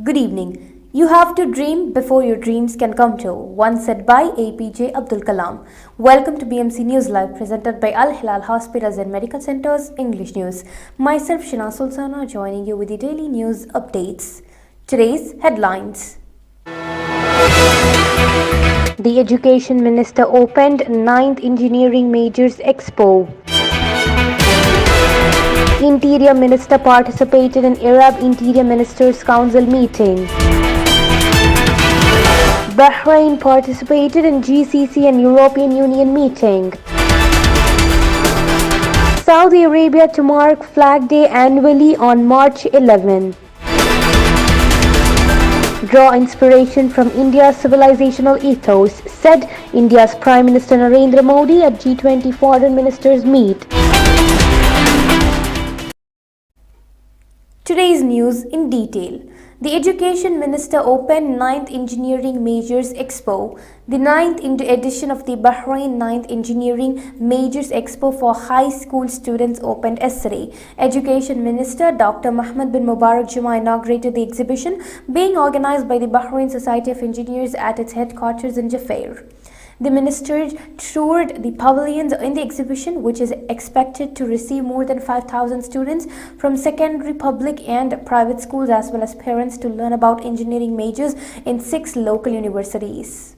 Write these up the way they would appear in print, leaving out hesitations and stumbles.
Good evening. You have to dream before your dreams can come true, once said by APJ Abdul Kalam. Welcome to BMC News Live, presented by Al Hilal Hospitals and Medical Centers English News. Myself, Shina Sultana, joining you with the daily news updates. Today's headlines. The Education Minister opened 9th Engineering Majors Expo. Interior Minister participated in Arab Interior Ministers Council meeting. Bahrain participated in GCC and European Union meeting. Saudi Arabia to mark Flag Day annually on March 11. Draw inspiration from India's civilizational ethos, said India's Prime Minister Narendra Modi at G20 Foreign Ministers meet. Today's news in detail. The Education Minister opened 9th Engineering Majors Expo. The 9th edition of the Bahrain 9th Engineering Majors Expo for high school students opened yesterday. Education Minister Dr. Mohammed bin Mubarak Juma inaugurated the exhibition, being organized by the Bahrain Society of Engineers at its headquarters in Jafair. The minister toured the pavilions in the exhibition, which is expected to receive more than 5,000 students from secondary, public and private schools, as well as parents, to learn about engineering majors in 6 local universities.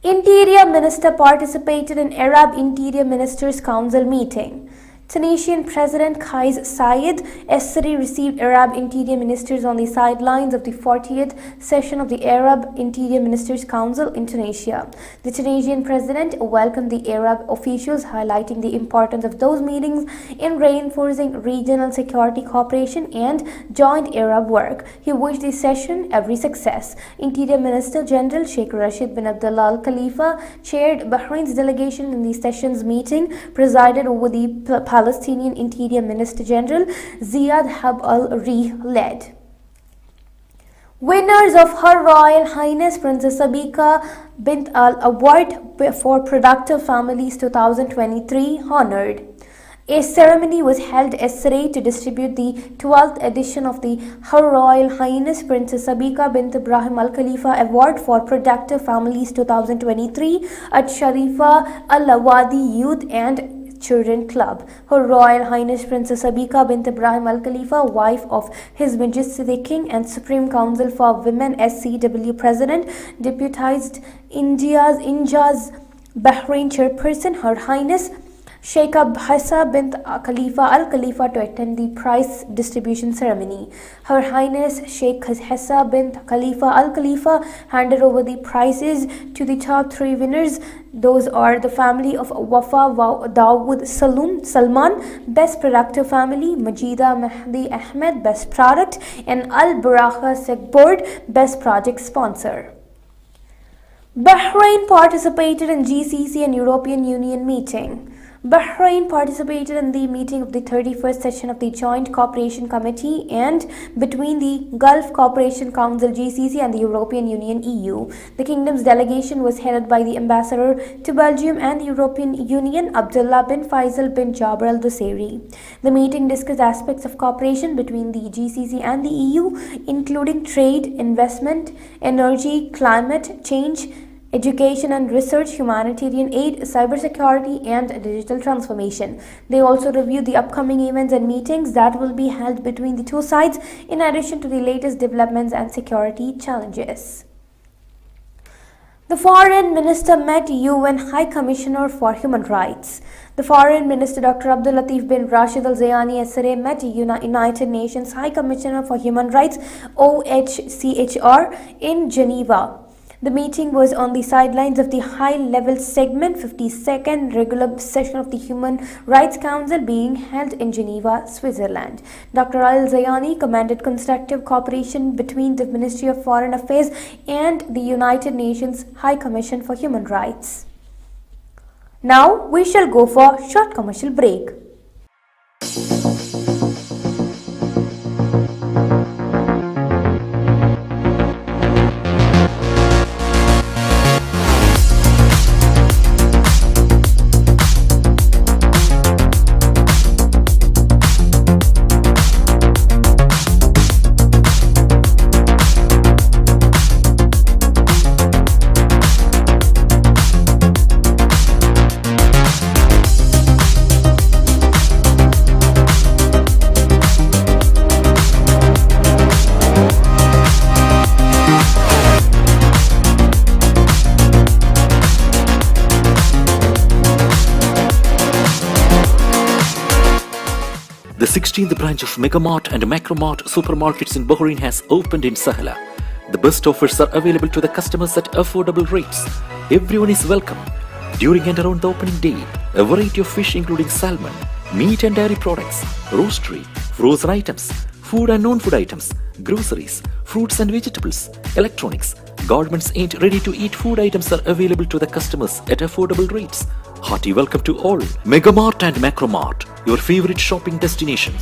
Interior Minister participated in Arab Interior Ministers Council meeting. Tunisian President Kais Saied yesterday received Arab Interior Ministers on the sidelines of the 40th session of the Arab Interior Ministers Council in Tunisia. The Tunisian President welcomed the Arab officials, highlighting the importance of those meetings in reinforcing regional security cooperation and joint Arab work. He wished the session every success. Interior Minister General Sheikh Rashid bin Abdullah Al Khalifa chaired Bahrain's delegation in the session's meeting, presided over the Palestinian Interior Minister General Ziad Hab al-Rih led. Winners of Her Royal Highness Princess Sabika bint Al Award for Productive Families 2023 honored. A ceremony was held yesterday to distribute the 12th edition of the Her Royal Highness Princess Sabika bint Ibrahim Al Khalifa Award for Productive Families 2023 at Sharifa Al Awadi Youth and Children Club. Her Royal Highness Princess Sabika bint Ibrahim Al Khalifa, wife of His Majesty the King and Supreme Council for Women SCW President, deputized India's Bahrain chairperson, Her Highness Sheikha Hassa bint Khalifa Al Khalifa, to attend the prize distribution ceremony. Her Highness Sheikh Hassa bint Khalifa Al Khalifa handed over the prizes to the top 3 winners. Those are the family of Wafa Dawood Salman, Best Productive Family, Majida Mahdi Ahmed, Best Product, and Al Barakah Sec Board, Best Project Sponsor. Bahrain participated in GCC and European Union meeting. Bahrain participated in the meeting of the 31st session of the Joint Cooperation Committee and between the Gulf Cooperation Council GCC and the European Union EU. The kingdom's delegation was headed by the ambassador to Belgium and the European Union, Abdullah bin Faisal bin Jabr Al Dusseiri. The meeting discussed aspects of cooperation between the GCC and the EU, including trade, investment, energy, climate change, education and research, humanitarian aid, cybersecurity, and digital transformation. They also reviewed the upcoming events and meetings that will be held between the two sides, in addition to the latest developments and security challenges. The Foreign Minister met UN High Commissioner for Human Rights. The Foreign Minister Dr. Abdul Latif bin Rashid Al Zayani yesterday met United Nations High Commissioner for Human Rights OHCHR in Geneva. The meeting was on the sidelines of the high-level segment 52nd regular session of the Human Rights Council being held in Geneva, Switzerland. Dr. Al Zayani commended constructive cooperation between the Ministry of Foreign Affairs and the United Nations High Commission for Human Rights. Now we shall go for a short commercial break. 16th branch of Megamart and Macromart supermarkets in Bahrain has opened in Sahala. The best offers are available to the customers at affordable rates. Everyone is welcome. During and around the opening day, a variety of fish including salmon, meat and dairy products, roastery, frozen items, food and non-food items, groceries, fruits and vegetables, electronics, garments and ready-to-eat food items are available to the customers at affordable rates. Hearty welcome to all. Megamart and Macromart, your favorite shopping destination.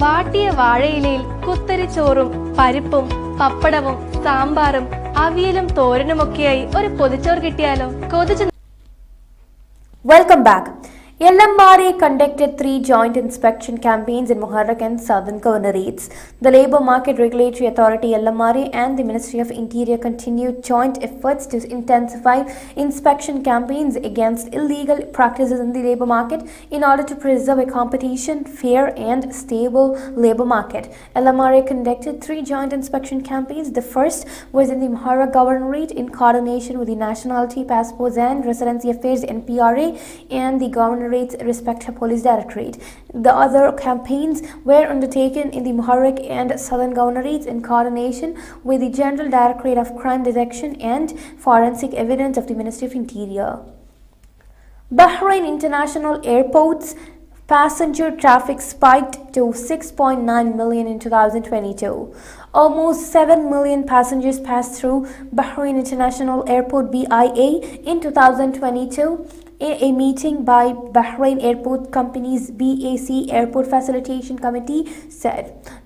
വാട്ടിയ വാഴയിലയിൽ കുത്തരിച്ചോറും പരിപ്പും പപ്പടവും സാമ്പാറും അവിയലും തോരനുമൊക്കെയായി ഒരു പൊതിച്ചോറ് കിട്ടിയാലോ? കൊതിച്ചു. Welcome back. LMRA conducted 3 joint inspection campaigns in Muharraq and Southern Governorates. The Labour Market Regulatory Authority LMRA and the Ministry of Interior continued joint efforts to intensify inspection campaigns against illegal practices in the labour market in order to preserve a competition, fair and stable labour market. LMRA conducted 3 joint inspection campaigns. The first was in the Muharraq Governorate in coordination with the Nationality, Passports and Residency Affairs NPRA and the Governorate's respective police directorate. The other campaigns were undertaken in the Muharraq and Southern Governorates in coordination with the General Directorate of Crime Detection and Forensic Evidence of the Ministry of Interior. Bahrain International Airport's passenger traffic spiked to 6.9 million in 2022. Almost 7 million passengers passed through Bahrain International Airport BIA in 2022. A meeting by Bahrain Airport Company's BAC Airport Facilitation Committee said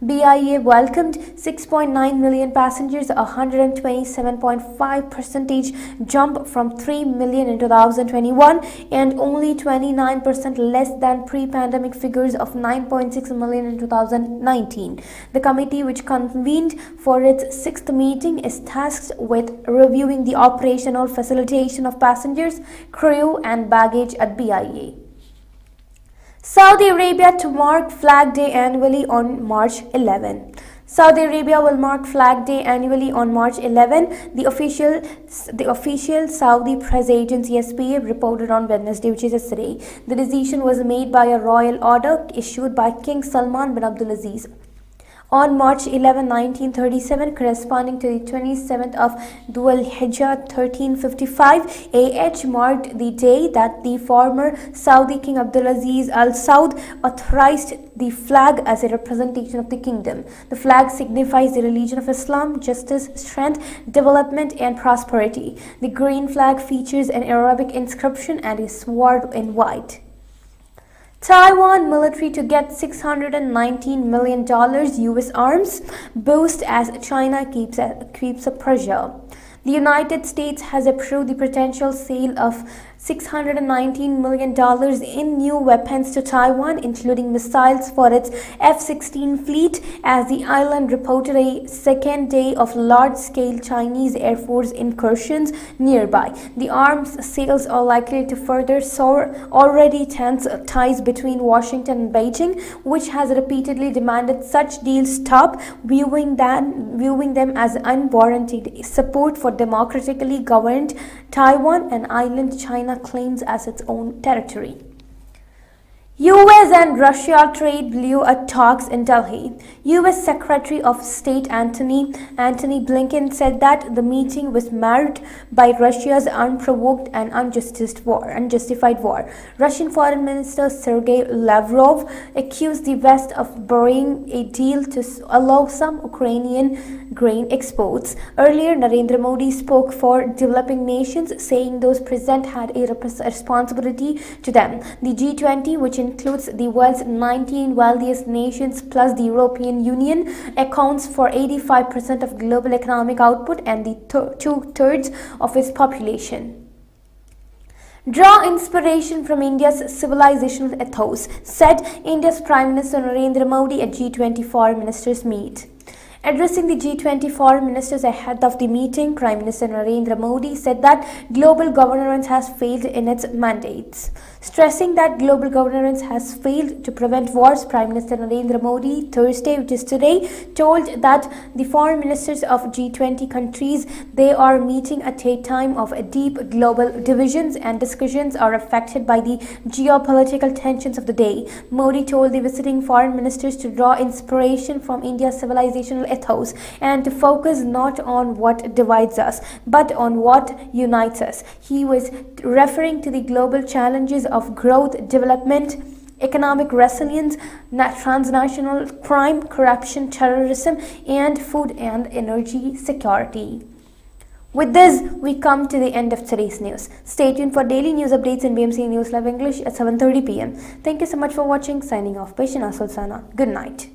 BIA welcomed 6.9 million passengers, a 127.5% jump from 3 million in 2021 and only 29% less than pre-pandemic figures of 9.6 million in 2019. The committee, which convened for its 6th meeting, is tasked with reviewing the operational facilitation of passengers, crew and baggage at BIA. Saudi Arabia to mark Flag Day annually on March 11. Saudi Arabia will mark Flag Day annually on March 11, the official Saudi press agency SPA reported on Wednesday, which is yesterday. The decision was made by a royal order issued by King Salman bin Abdulaziz on March 11, 1937, corresponding to the 27th of Dhul Hijjah 1355 AH, marked the day that the former Saudi King Abdulaziz Al Saud authorized the flag as a representation of the kingdom. The flag signifies the religion of Islam, justice, strength, development and prosperity. The green flag features an Arabic inscription and is sword in white. Taiwan military to get $619 million US arms boost as China keeps up pressure. The United States has approved the potential sale of $619 million in new weapons to Taiwan, including missiles for its F-16 fleet, as the island reported a second day of large-scale Chinese Air Force incursions nearby. The arms sales are likely to further sour already tense ties between Washington and Beijing, which has repeatedly demanded such deals stop, viewing them as unwarranted support for democratically governed Taiwan, an island China claims as its own territory. US and Russia trade blew at talks in Delhi. US Secretary of State Antony Blinken said that the meeting was marred by Russia's unprovoked and unjustified war. Russian Foreign Minister Sergei Lavrov accused the West of burying a deal to allow some Ukrainian grain exports. Earlier, Narendra Modi spoke for developing nations, saying those present had a responsibility to them. The G20, which includes the world's 19 wealthiest nations plus the European Union, accounts for 85% of global economic output and the 2/3 of its population. Draw inspiration from India's civilizational ethos, said India's Prime Minister Narendra Modi at G20 Foreign Ministers meet. Addressing the G20 foreign ministers ahead of the meeting, Prime Minister Narendra Modi said that global governance has failed in its mandates. Stressing that global governance has failed to prevent wars, Prime Minister Narendra Modi, Thursday, which is today, told that the foreign ministers of G20 countries, they are meeting at a time of deep global divisions and discussions are affected by the geopolitical tensions of the day. Modi told the visiting foreign ministers to draw inspiration from India's civilizational ethos and to focus not on what divides us, but on what unites us. He was referring to the global challenges of growth, development, economic resilience, transnational crime, corruption, terrorism, and food and energy security. With this, we come to the end of today's news. Stay tuned for daily news updates in BMC News Live English at 7:30 p.m. Thank you so much for watching. Signing off, Peshana Sultana. Good night.